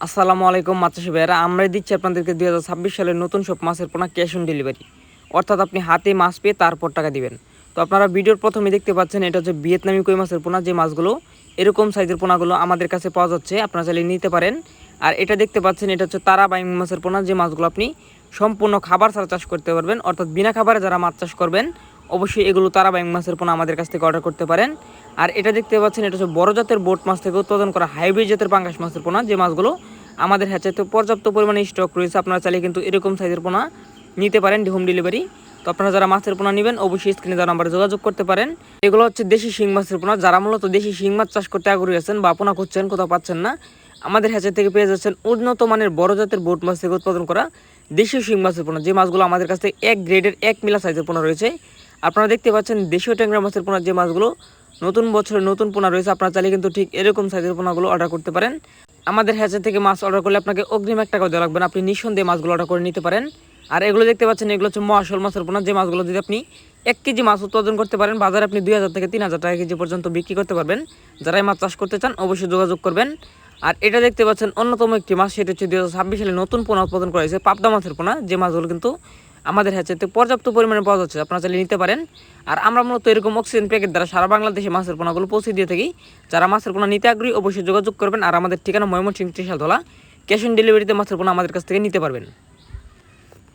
আসসালামু আলাইকুম মাছচাষী ভাইয়েরা, আমরাই দিচ্ছি আপনাদেরকে 2026 সালের নতুন সব মাছের পোনা ক্যাশ অন ডেলিভারি। অর্থাৎ আপনি হাতে মাছ পেয়ে তারপর টাকা দিবেন। তো আপনারা ভিডিওর প্রথমে দেখতে পাচ্ছেন এটা হচ্ছে ভিয়েতনামি কই মাছের পোনা। যে মাছগুলো এরকম সাইজের পোনাগুলো আমাদের কাছে পাওয়া যাচ্ছে, আপনারা চাইলে নিতে পারেন। আর এটা দেখতে পাচ্ছেন এটা হচ্ছে তারা বাইং মাছের পোনা। যে মাছগুলো আপনি সম্পূর্ণ খাবার ছাড়া চাষ করতে পারবেন, অর্থাৎ বিনা খাবারে যারা মাছ চাষ করবেন অবশ্যই এগুলো তারা বাইং মাছের পোনা আমাদের কাছ থেকে অর্ডার করতে পারেন। আর এটা দেখতে পাচ্ছেন এটা হচ্ছে বড় জাতের বোট মাছ থেকে উৎপাদন করা হাইব্রিড জাতের পাঙ্গাস মাছের পোনা। যে মাছগুলো আমাদের হ্যাচারিতে পর্যাপ্ত পরিমাণে স্টক রয়েছে, আপনারা চাইলে কিন্তু এরকম সাইজের পোনা নিতে পারেন হোম ডেলিভারি। তো আপনারা যারা মাছের পোনা নেবেন অবশ্যই স্ক্রিনে দেওয়া নাম্বারে যোগাযোগ করতে পারেন। এগুলো হচ্ছে দেশি শিং মাছের পোনা। যারা মূলত দেশি শিং মাছ চাষ করতে আগ্রহী আছেন বা পোনা খুঁজছেন, কোথাও পাচ্ছেন না, আমাদের হ্যাচারি থেকে পেয়ে যাচ্ছেন উন্নত মানের বড় জাতের বোট মাছ থেকে উৎপাদন করা দেশীয় শিং মাছের পোনা। যে মাছগুলো আমাদের কাছে এক গ্রেডের এক মিলা সাইজের পোনা রয়েছে। আপনারা দেখতে পাচ্ছেন দেশীয় ট্যাংরা মাছের পোনা। যে মাছগুলো নতুন বছরের নতুন পোনা রয়েছে, আপনারা চাইলে কিন্তু ঠিক এরকম সাইজের পোনাগুলো অর্ডার করতে পারেন। আমাদের হ্যাচারি থেকে মাছ অর্ডার করলে আপনাকে অগ্রিম 1 টাকা দেওয়া লাগবে না, আপনি নিঃসন্দেহে মাছগুলো অর্ডার করে নিতে পারেন। আর এগুলো দেখতে পাচ্ছেন এগুলো হচ্ছে মহাশোল মাছের পোনা। যে মাছগুলো যদি আপনি 1 কেজি মাছ উৎপাদন করতে পারেন, বাজারে আপনি 2000 থেকে 3000 টাকা কেজি পর্যন্ত বিক্রি করতে পারবেন। যারা এই মাছ চাষ করতে চান অবশ্যই যোগাযোগ করবেন। আর এটা দেখতে পাচ্ছেন অন্যতম একটি মাছ, সেটা হচ্ছে 2026 সালে নতুন পোনা উৎপাদন করা হয়েছে পাবদা মাছের পোনা। যে মাছগুলো কিন্তু আমাদের হ্যাচারিতে পর্যাপ্ত পরিমাণে পাওয়া যাচ্ছে, আপনারা চাইলে নিতে পারেন। আর আমরা মূলত এরকম অক্সিজেন প্যাকেট দ্বারা সারা বাংলাদেশে মাছের পোনাগুলো পৌঁছে দিয়ে থাকি। যারা মাছের পোনা নিতে আগ্রহী অবশ্যই যোগাযোগ করবেন। আর আমাদের ঠিকানা ময়মনসিংহ ত্রিশালতলা, ক্যাশ অন ডেলিভারিতে মাছের পোনা আমাদের কাছ থেকে নিতে পারবেন।